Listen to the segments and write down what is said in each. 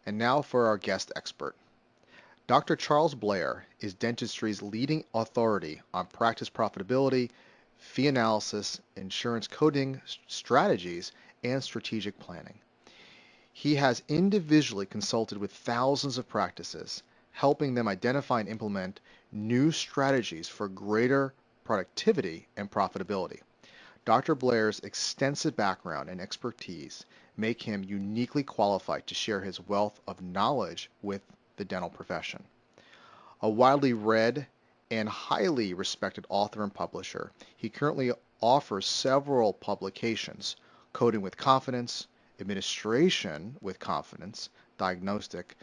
And now for our guest expert. Dr. Charles Blair is dentistry's leading authority on practice profitability, fee analysis, insurance coding strategies, and strategic planning. He has individually consulted with thousands of practices, helping them identify and implement new strategies for greater productivity and profitability. Dr. Blair's extensive background and expertise make him uniquely qualified to share his wealth of knowledge with the dental profession. A widely read and highly respected author and publisher, he currently offers several publications: Coding with Confidence, Administration with Confidence, Diagnostic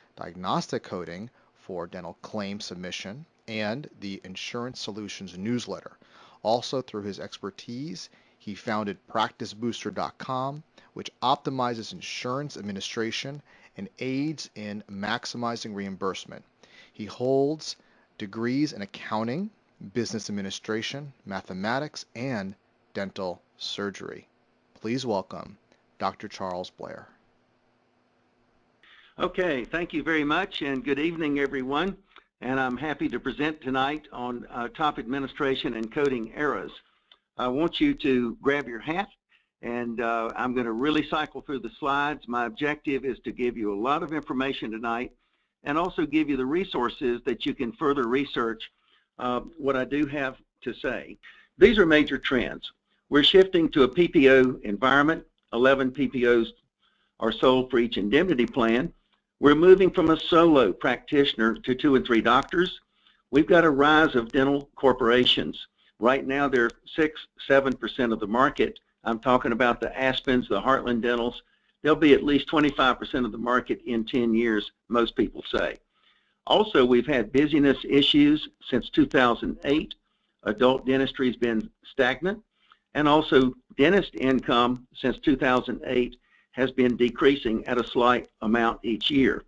Coding for Dental Claim Submission, and the Insurance Solutions newsletter. Also, through his expertise, he founded PracticeBooster.com, which optimizes insurance administration and aids in maximizing reimbursement. He holds degrees in accounting, business administration, mathematics, and dental surgery. Please welcome Dr. Charles Blair. Okay, thank you very much, and good evening, everyone. And I'm happy to present tonight on top administration and coding eras. I want you to grab your hat, and I'm going to really cycle through the slides. My objective is to give you a lot of information tonight and also give you the resources that you can further research what I do have to say. These are major trends. We're shifting to a PPO environment. 11 PPOs are sold for each indemnity plan. We're moving from a solo practitioner to 2 and 3 doctors. We've got a rise of dental corporations. Right now, they're 6-7% of the market. I'm talking about the Aspens, the Heartland Dentals. They'll be at least 25% of the market in 10 years, most people say. Also, we've had busyness issues since 2008. Adult dentistry has been stagnant. And also, dentist income since 2008 has been decreasing at a slight amount each year.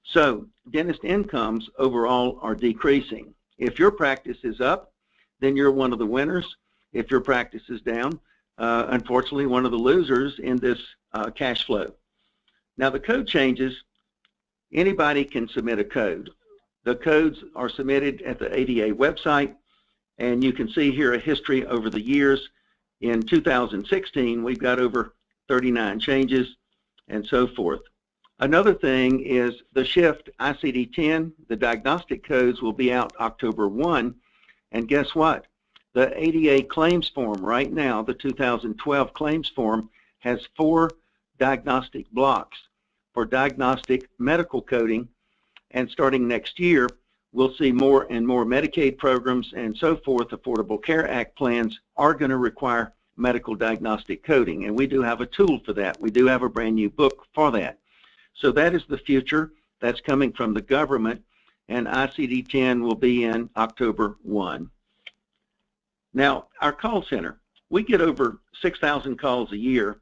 So dentist incomes overall are decreasing. If your practice is up, then you're one of the winners. If your practice is down, unfortunately, one of the losers in this cash flow. Now the code changes. Anybody can submit a code. The codes are submitted at the ADA website, and you can see here a history over the years. In 2016, we've got over 39 changes and so forth. Another thing is the shift ICD-10, the diagnostic codes will be out October 1, and guess what? The ADA claims form right now, the 2012 claims form, has 4 diagnostic blocks for diagnostic medical coding, and starting next year, we'll see more and more Medicaid programs and so forth. Affordable Care Act plans are going to require medical diagnostic coding, and we do have a tool for that. We do have a brand new book for that. So that is the future that's coming from the government, and ICD-10 will be in October 1. Now, our call center, we get over 6,000 calls a year,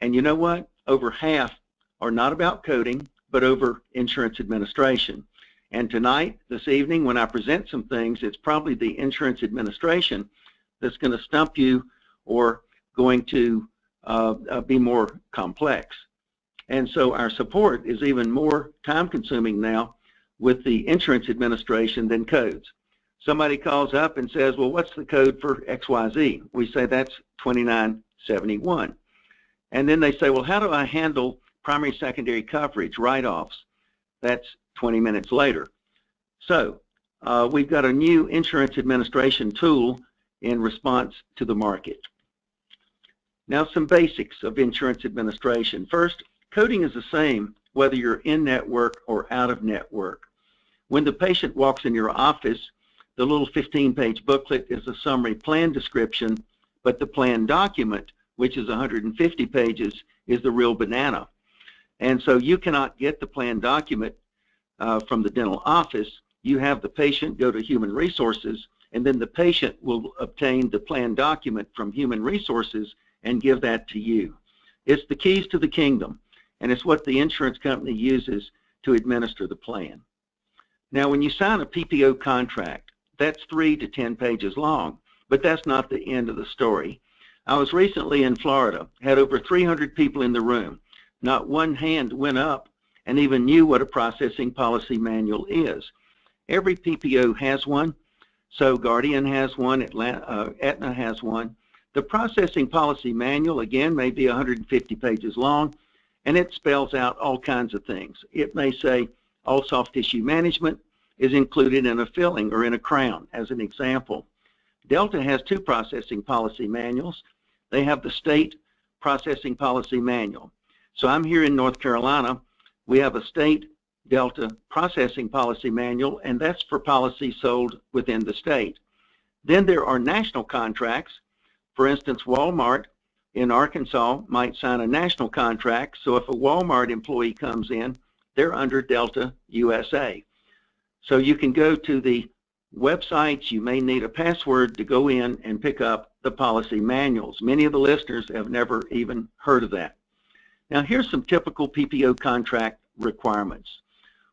and you know what? Over half are not about coding, but over insurance administration. And tonight, this evening, when I present some things, it's probably the insurance administration that's going to stump you or going to be more complex. And so our support is even more time-consuming now with the insurance administration than codes. Somebody calls up and says, well, what's the code for XYZ? We say that's 2971. And then they say, well, how do I handle primary secondary coverage write-offs? That's 20 minutes later. So we've got a new insurance administration tool in response to the market. Now, some basics of insurance administration. First, coding is the same whether you're in network or out of network. When the patient walks in your office, the little 15-page booklet is a summary plan description, but the plan document, which is 150 pages, is the real banana. And so you cannot get the plan document from the dental office. You have the patient go to Human Resources, and then the patient will obtain the plan document from Human Resources and give that to you. It's the keys to the kingdom, and it's what the insurance company uses to administer the plan. Now, when you sign a PPO contract, that's 3 to 10 pages long, but that's not the end of the story. I was recently in Florida, had over 300 people in the room. Not one hand went up and even knew what a processing policy manual is. Every PPO has one. So Guardian has one, Aetna has one. The processing policy manual, again, may be 150 pages long, and it spells out all kinds of things. It may say all soft tissue management is included in a filling or in a crown, as an example. Delta has two processing policy manuals. They have the state processing policy manual. So I'm here in North Carolina. We have a state Delta processing policy manual, and that's for policies sold within the state. Then there are national contracts. For instance, Walmart in Arkansas might sign a national contract, so if a Walmart employee comes in, they're under Delta USA. So you can go to the websites. You may need a password to go in and pick up the policy manuals. Many of the listeners have never even heard of that. Now here's some typical PPO contract requirements.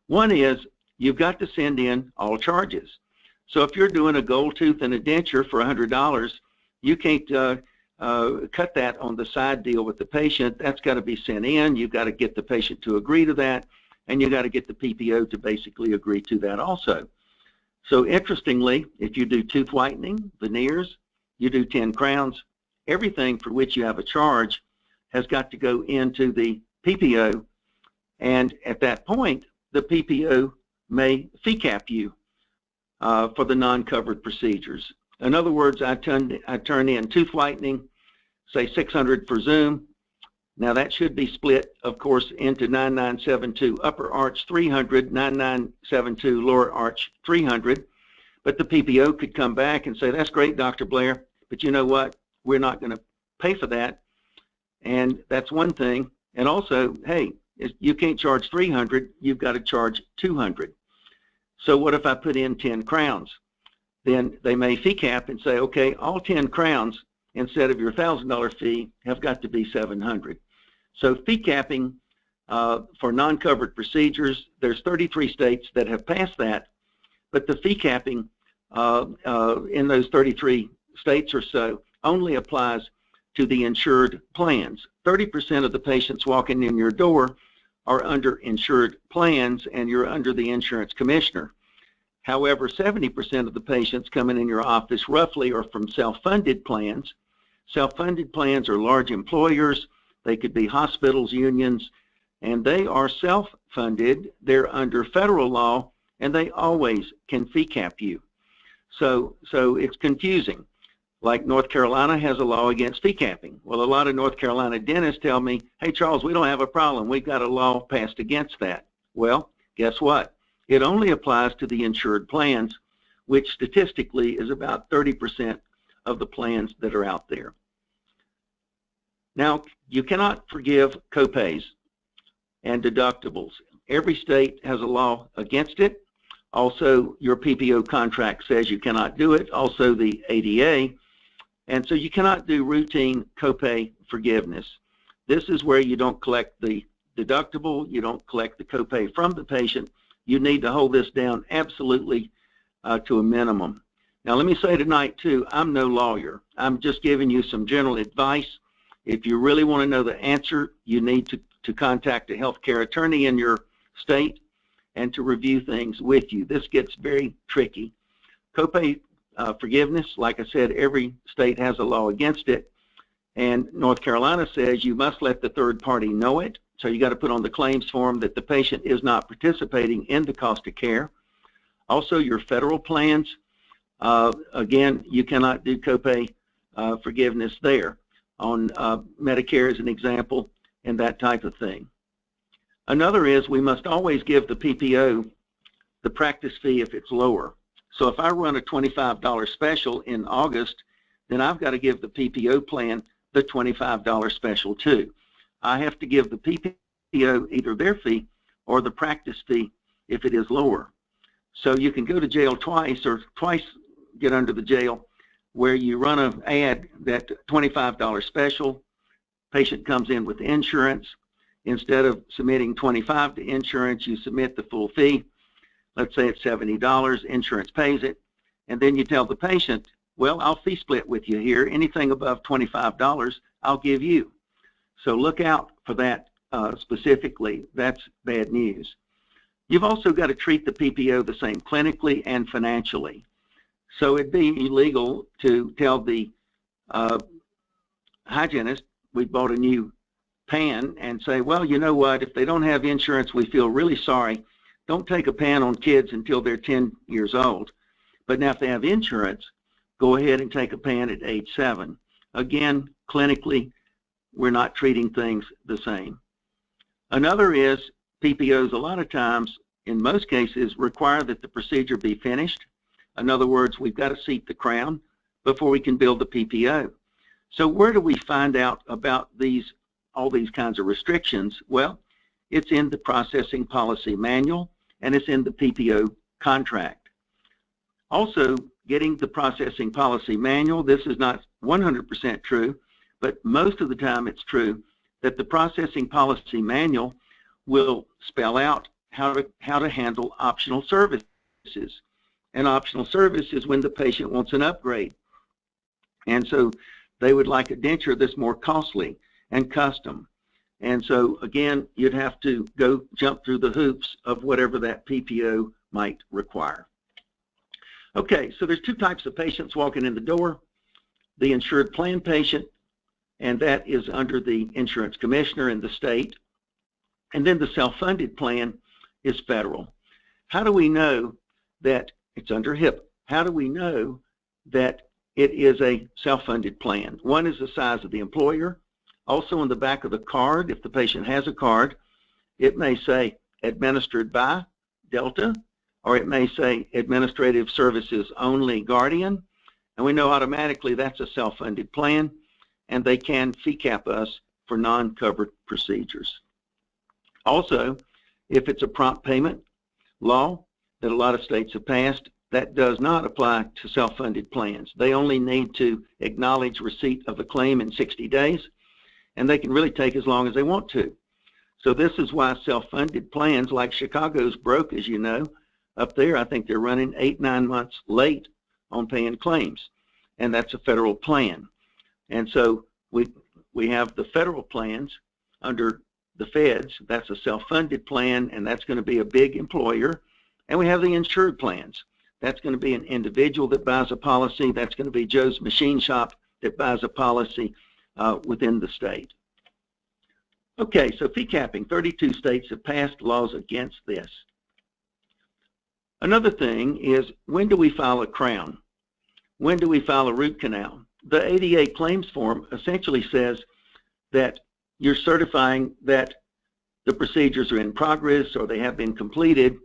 One is you've got to send in all charges. So if you're doing a gold tooth and a denture for $100, you can't cut that on the side deal with the patient. That's got to be sent in. You've got to get the patient to agree to that, and you got to get the PPO to basically agree to that also. So interestingly, if you do tooth whitening, veneers, you do 10 crowns, everything for which you have a charge has got to go into the PPO, and at that point, the PPO may fee cap you for the non-covered procedures. In other words, I turn in tooth whitening, say $600 for Zoom. Now that should be split, of course, into 9972 upper arch 300, 9972 lower arch 300. But the PPO could come back and say, that's great, Dr. Blair, but you know what? We're not going to pay for that. And that's one thing. And also, hey, you can't charge 300, you've got to charge 200. So what if I put in 10 crowns? Then they may fee cap and say, okay, all 10 crowns instead of your $1,000 fee have got to be 700. So fee capping for non-covered procedures, there's 33 states that have passed that, but the fee capping in those 33 states or so only applies to the insured plans. 30% of the patients walking in your door are under insured plans, and you're under the insurance commissioner. However, 70% of the patients coming in your office roughly are from self-funded plans. Self-funded plans are large employers. They could be hospitals, unions, and they are self-funded. They're under federal law, and they always can fee cap you. So it's confusing. Like North Carolina has a law against fee capping. Well, a lot of North Carolina dentists tell me, hey, Charles, we don't have a problem. We've got a law passed against that. Well, guess what? It only applies to the insured plans, which statistically is about 30% of the plans that are out there. Now, you cannot forgive copays and deductibles. Every state has a law against it. Also, your PPO contract says you cannot do it. Also, the ADA. And so you cannot do routine copay forgiveness. This is where you don't collect the deductible, you don't collect the copay from the patient. You need to hold this down absolutely to a minimum. Now let me say tonight too, I'm no lawyer. I'm just giving you some general advice. If you really want to know the answer, you need to contact a healthcare attorney in your state and to review things with you. This gets very tricky. Copay forgiveness, like I said, every state has a law against it, and North Carolina says you must let the third party know it. So you got to put on the claims form that the patient is not participating in the cost of care. Also, your federal plans, again, you cannot do copay forgiveness there. On Medicare as an example, and that type of thing. Another is we must always give the PPO the practice fee if it's lower. So if I run a $25 special in August, then I've got to give the PPO plan the $25 special too. I have to give the PPO either their fee or the practice fee if it is lower. So you can go to jail twice or twice get under the jail where you run an ad that $25 special, patient comes in with insurance. Instead of submitting $25 to insurance, you submit the full fee. Let's say it's $70, insurance pays it, and then you tell the patient, well, I'll fee split with you here. Anything above $25, I'll give you. So look out for that specifically, that's bad news. You've also got to treat the PPO the same clinically and financially. So it'd be illegal to tell the hygienist we bought a new pan and say, well, you know what, if they don't have insurance, we feel really sorry. Don't take a pan on kids until they're 10 years old. But now if they have insurance, go ahead and take a pan at age 7. Again, clinically, we're not treating things the same. Another is PPOs a lot of times, in most cases, require that the procedure be finished. In other words, we've got to seat the crown before we can build the PPO. So where do we find out about all these kinds of restrictions? Well, it's in the processing policy manual and it's in the PPO contract. Also, getting the processing policy manual, this is not 100% true, but most of the time it's true that the processing policy manual will spell out how to handle optional services. An optional service is when the patient wants an upgrade. And so they would like a denture that's more costly and custom. And so again, you'd have to go jump through the hoops of whatever that PPO might require. Okay, so there's two types of patients walking in the door. The insured plan patient, and that is under the insurance commissioner in the state. And then the self-funded plan is federal. How do we know that it's under HIPAA? How do we know that it is a self-funded plan? One is the size of the employer. Also on the back of the card, if the patient has a card, it may say administered by Delta, or it may say administrative services only Guardian, and we know automatically that's a self-funded plan, and they can fee cap us for non-covered procedures. Also, if it's a prompt payment law that a lot of states have passed, that does not apply to self-funded plans. They only need to acknowledge receipt of the claim in 60 days, and they can really take as long as they want to. So this is why self-funded plans like Chicago's broke, as you know. Up there, I think they're running 8-9 months late on paying claims, and that's a federal plan. And so we have the federal plans under the feds. That's a self-funded plan, and that's going to be a big employer. And we have the insured plans. That's going to be an individual that buys a policy. That's going to be Joe's Machine Shop that buys a policy within the state. Okay, so fee capping. 32 states have passed laws against this. Another thing is, when do we file a crown? When do we file a root canal? The ADA claims form essentially says that you're certifying that the procedures are in progress or they have been completed.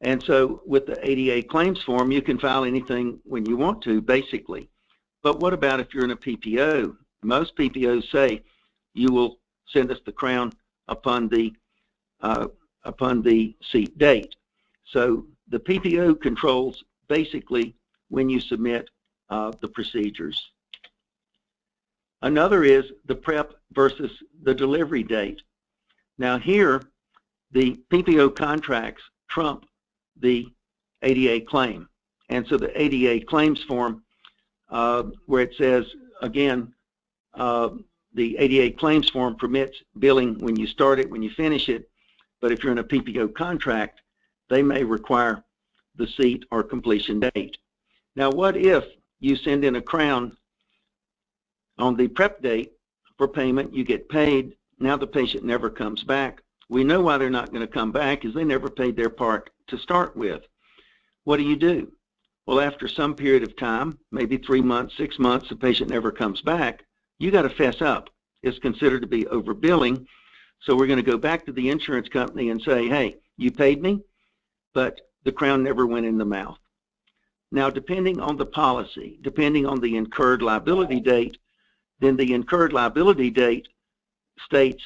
And so with the ADA claims form, you can file anything when you want to, basically. But what about if you're in a PPO? Most PPOs say you will send us the crown upon the seat date. So the PPO controls basically when you submit the procedures. Another is the prep versus the delivery date. Now here, the PPO contracts trump the ADA claim. And so the ADA claims form, where it says, again, the ADA claims form permits billing when you start it, when you finish it, but if you're in a PPO contract, they may require the seat or completion date. Now, what if you send in a crown on the prep date for payment, you get paid, now the patient never comes back? We know why they're not going to come back is they never paid their part to start with. What do? Well, after some period of time, maybe 3 months, 6 months, the patient never comes back, you got to fess up. It's considered to be overbilling. So we're going to go back to the insurance company and say, hey, you paid me, but the crown never went in the mouth. Now, depending on the policy, depending on the incurred liability date, then the incurred liability date states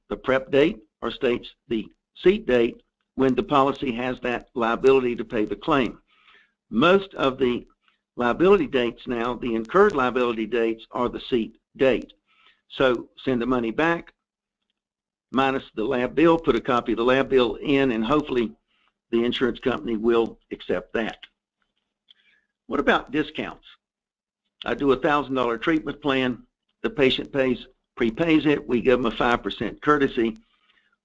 the prep date or states the seat date when the policy has that liability to pay the claim. Most of the liability dates now, the incurred liability dates are the seat date. So send the money back, minus the lab bill, put a copy of the lab bill in, and hopefully the insurance company will accept that. What about discounts? I do a $1,000 treatment plan. The patient pays prepays it, we give them a 5% courtesy.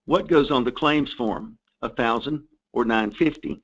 What goes on the claims form? 1,000 or 950?